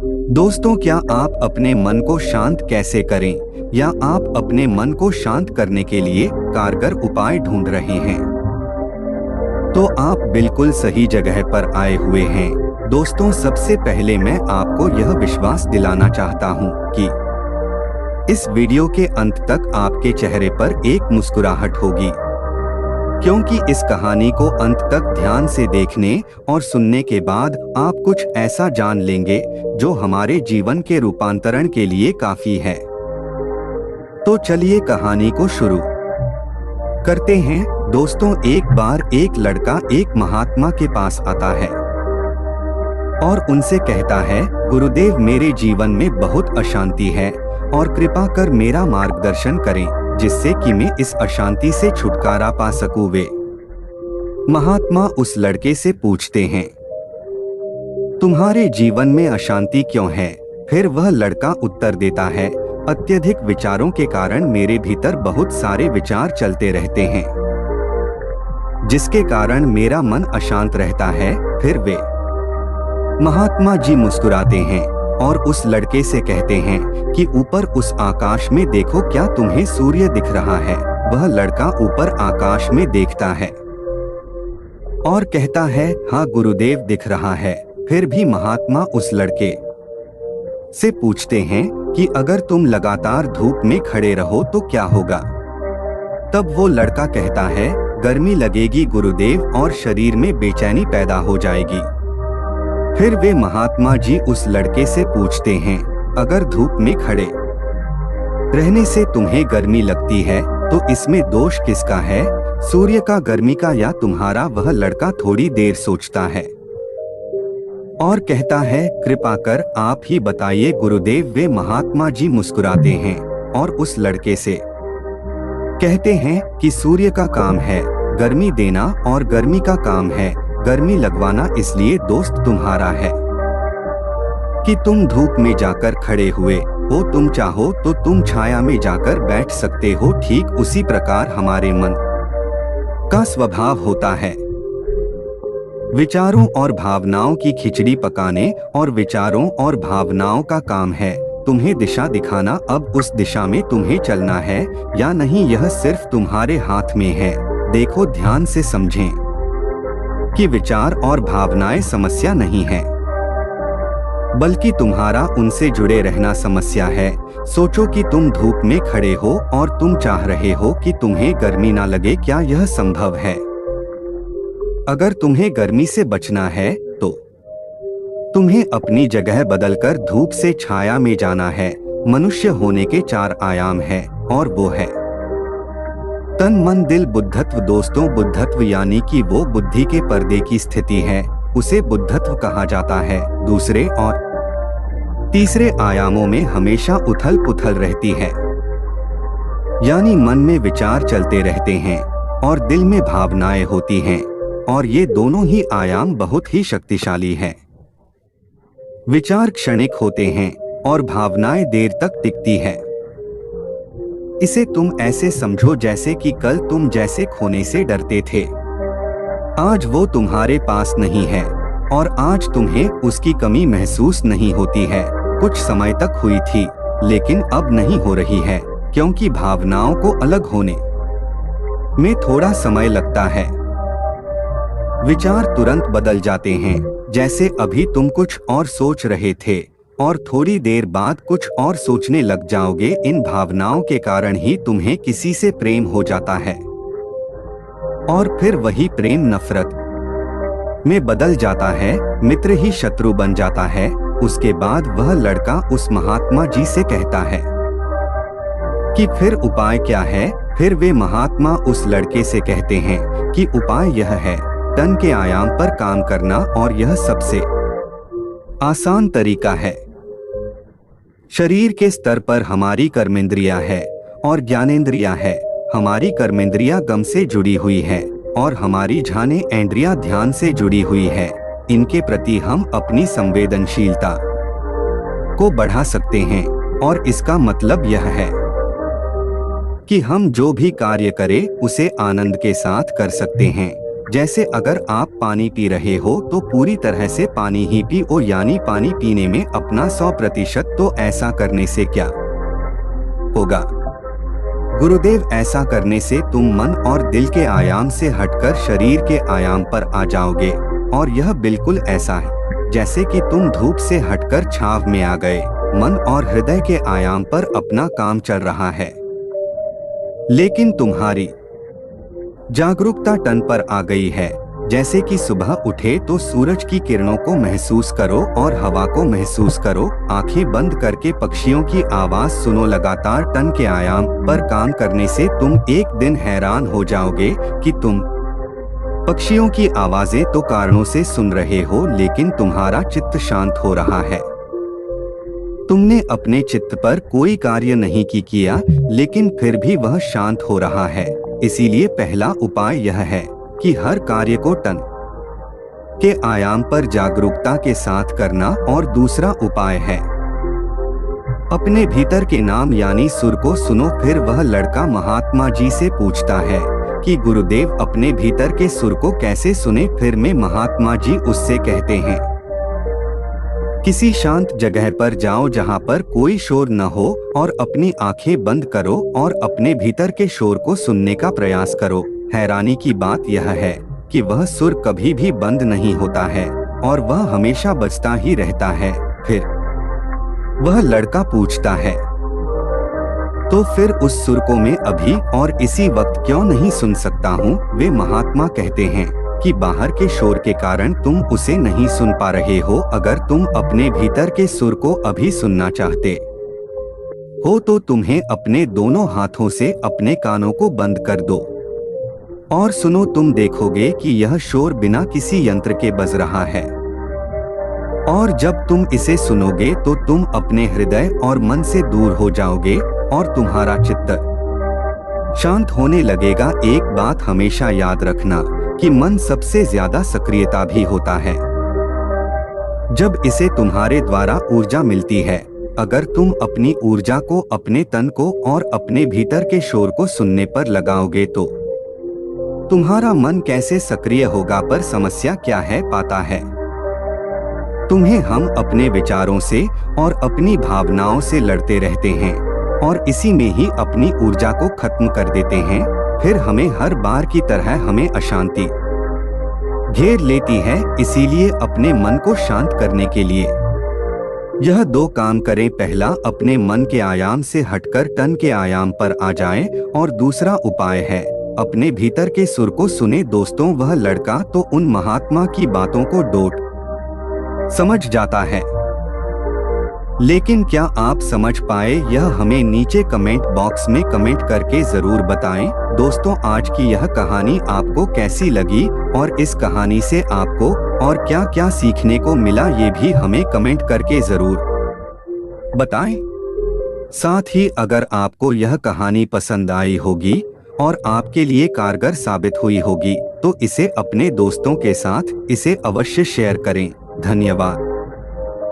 दोस्तों, क्या आप अपने मन को शांत कैसे करें या आप अपने मन को शांत करने के लिए कारगर उपाय ढूंढ रहे हैं? तो आप बिल्कुल सही जगह पर आए हुए हैं। दोस्तों, सबसे पहले मैं आपको यह विश्वास दिलाना चाहता हूं कि इस वीडियो के अंत तक आपके चेहरे पर एक मुस्कुराहट होगी, क्योंकि इस कहानी को अंत तक ध्यान से देखने और सुनने के बाद आप कुछ ऐसा जान लेंगे जो हमारे जीवन के रूपांतरण के लिए काफी है। तो चलिए कहानी को शुरू करते हैं। दोस्तों, एक बार एक लड़का एक महात्मा के पास आता है और उनसे कहता है, गुरुदेव, मेरे जीवन में बहुत अशांति है और कृपा कर मेरा मार्गदर्शन करें जिससे कि मैं इस अशांति से छुटकारा पा सकूं। वे महात्मा उस लड़के से पूछते हैं, तुम्हारे जीवन में अशांति क्यों है? फिर वह लड़का उत्तर देता है, अत्यधिक विचारों के कारण मेरे भीतर बहुत सारे विचार चलते रहते हैं, जिसके कारण मेरा मन अशांत रहता है। फिर वे महात्मा जी मुस्कुराते हैं और उस लड़के से कहते हैं कि ऊपर उस आकाश में देखो, क्या तुम्हें सूर्य दिख रहा है? वह लड़का ऊपर आकाश में देखता है और कहता है, हाँ गुरुदेव, दिख रहा है। फिर भी महात्मा उस लड़के से पूछते हैं कि अगर तुम लगातार धूप में खड़े रहो तो क्या होगा? तब वो लड़का कहता है, गर्मी लगेगी गुरुदेव और शरीर में बेचैनी पैदा हो जाएगी। फिर वे महात्मा जी उस लड़के से पूछते हैं, अगर धूप में खड़े रहने से तुम्हें गर्मी लगती है तो इसमें दोष किसका है, सूर्य का, गर्मी का या तुम्हारा? वह लड़का थोड़ी देर सोचता है और कहता है, कृपा कर आप ही बताइए गुरुदेव। वे महात्मा जी मुस्कुराते हैं और उस लड़के से कहते हैं कि सूर्य का काम है गर्मी देना और गर्मी का काम है गर्मी लगवाना, इसलिए दोस्त तुम्हारा है कि तुम धूप में जाकर खड़े हुए हो, तुम चाहो तो तुम छाया में जाकर बैठ सकते हो। ठीक उसी प्रकार हमारे मन का स्वभाव होता है, विचारों और भावनाओं की खिचड़ी पकाने, और विचारों और भावनाओं का काम है तुम्हें दिशा दिखाना। अब उस दिशा में तुम्हें चलना है या नहीं, यह सिर्फ तुम्हारे हाथ में है। देखो, ध्यान से समझें कि विचार और भावनाएं समस्या नहीं है, बल्कि तुम्हारा उनसे जुड़े रहना समस्या है। सोचो कि तुम धूप में खड़े हो और तुम चाह रहे हो कि तुम्हें गर्मी ना लगे। क्या यह संभव है? अगर तुम्हें गर्मी से बचना है तो तुम्हें अपनी जगह बदलकर धूप से छाया में जाना है। मनुष्य होने के 4 आयाम हैं और वो है तन, मन, दिल, बुद्धत्व। दोस्तों, बुद्धत्व यानी कि वो बुद्धि के पर्दे की स्थिति है, उसे बुद्धत्व कहा जाता है। दूसरे और तीसरे आयामों में हमेशा उथल पुथल रहती है, यानी मन में विचार चलते रहते हैं और दिल में भावनाएं होती हैं, और ये दोनों ही आयाम बहुत ही शक्तिशाली हैं। विचार क्षणिक होते हैं और भावनाएं देर तक टिकती है। इसे तुम ऐसे समझो जैसे कि कल तुम जैसे खोने से डरते थे, आज वो तुम्हारे पास नहीं है और आज तुम्हें उसकी कमी महसूस नहीं होती है। कुछ समय तक हुई थी लेकिन अब नहीं हो रही है, क्योंकि भावनाओं को अलग होने में थोड़ा समय लगता है। विचार तुरंत बदल जाते हैं, जैसे अभी तुम कुछ और सोच रहे थे और थोड़ी देर बाद कुछ और सोचने लग जाओगे। इन भावनाओं के कारण ही तुम्हें किसी से प्रेम हो जाता है और फिर वही प्रेम नफरत में बदल जाता है, मित्र ही शत्रु बन जाता है। उसके बाद वह लड़का उस महात्मा जी से कहता है कि फिर उपाय क्या है? फिर वे महात्मा उस लड़के से कहते हैं कि उपाय यह है, तन के आयाम पर काम करना, और यह सबसे आसान तरीका है। शरीर के स्तर पर हमारी कर्मेंद्रियां है और ज्ञानेंद्रियां है। हमारी कर्मेंद्रियां गम से जुड़ी हुई है और हमारी ज्ञानेंद्रियां ध्यान से जुड़ी हुई है। इनके प्रति हम अपनी संवेदनशीलता को बढ़ा सकते हैं, और इसका मतलब यह है कि हम जो भी कार्य करें उसे आनंद के साथ कर सकते हैं। जैसे अगर आप पानी पी रहे हो तो पूरी तरह से पानी ही पियो, यानी पानी पीने में अपना 100%। तो ऐसा करने से क्या होगा गुरुदेव? ऐसा करने से तुम मन और दिल के आयाम से हटकर शरीर के आयाम पर आ जाओगे, और यह बिल्कुल ऐसा है जैसे कि तुम धूप से हटकर छांव में आ गए। मन और हृदय के आयाम पर अपना काम चल रहा है, लेकिन तुम्हारी जागरूकता तन पर आ गई है। जैसे कि सुबह उठे तो सूरज की किरणों को महसूस करो और हवा को महसूस करो। आंखें बंद करके पक्षियों की आवाज सुनो। लगातार तन के आयाम पर काम करने से तुम एक दिन हैरान हो जाओगे कि तुम पक्षियों की आवाजें तो कारणों से सुन रहे हो, लेकिन तुम्हारा चित्त शांत हो रहा है। तुमने अपने चित्त पर कोई कार्य नहीं किया, लेकिन फिर भी वह शांत हो रहा है। इसीलिए पहला उपाय यह है कि हर कार्य को तन के आयाम पर जागरूकता के साथ करना। और दूसरा उपाय है अपने भीतर के नाम यानी सुर को सुनो। फिर वह लड़का महात्मा जी से पूछता है कि गुरुदेव अपने भीतर के सुर को कैसे सुने? फिर में महात्मा जी उससे कहते हैं किसी शांत जगह पर जाओ जहां पर कोई शोर न हो, और अपनी आंखें बंद करो और अपने भीतर के शोर को सुनने का प्रयास करो। हैरानी की बात यह है कि वह सुर कभी भी बंद नहीं होता है और वह हमेशा बजता ही रहता है। फिर वह लड़का पूछता है, तो फिर उस सुर को मैं अभी और इसी वक्त क्यों नहीं सुन सकता हूँ? वे महात्मा कहते हैं कि बाहर के शोर के कारण तुम उसे नहीं सुन पा रहे हो। अगर तुम अपने भीतर के सुर को अभी सुनना चाहते हो तो तुम्हें अपने दोनों हाथों से अपने कानों को बंद कर दो और सुनो। तुम देखोगे कि यह शोर बिना किसी यंत्र के बज रहा है, और जब तुम इसे सुनोगे तो तुम अपने हृदय और मन से दूर हो जाओगे और तुम्हारा चित्त शांत होने लगेगा। एक बात हमेशा याद रखना कि मन सबसे ज्यादा सक्रियता भी होता है जब इसे तुम्हारे द्वारा ऊर्जा मिलती है। अगर तुम अपनी ऊर्जा को अपने तन को और अपने भीतर के शोर को सुनने पर लगाओगे तो तुम्हारा मन कैसे सक्रिय होगा? पर समस्या क्या है पाता है? तुम्हें हम अपने विचारों से और अपनी भावनाओं से लड़ते रहते हैं और इसी में ही अपनी ऊर्जा को खत्म कर देते हैं। फिर हमें हर बार की तरह हमें अशांति घेर लेती है। इसीलिए अपने मन को शांत करने के लिए यह दो काम करें। पहला, अपने मन के आयाम से हटकर तन के आयाम पर आ जाएं, और दूसरा उपाय है अपने भीतर के सुर को सुने। दोस्तों, वह लड़का तो उन महात्मा की बातों को डोट समझ जाता है, लेकिन क्या आप समझ पाए? यह हमें नीचे कमेंट बॉक्स में कमेंट करके जरूर बताएं। दोस्तों, आज की यह कहानी आपको कैसी लगी और इस कहानी से आपको और क्या क्या सीखने को मिला, ये भी हमें कमेंट करके जरूर बताएं। साथ ही अगर आपको यह कहानी पसंद आई होगी और आपके लिए कारगर साबित हुई होगी तो इसे अपने दोस्तों के साथ इसे अवश्य शेयर करें। धन्यवाद।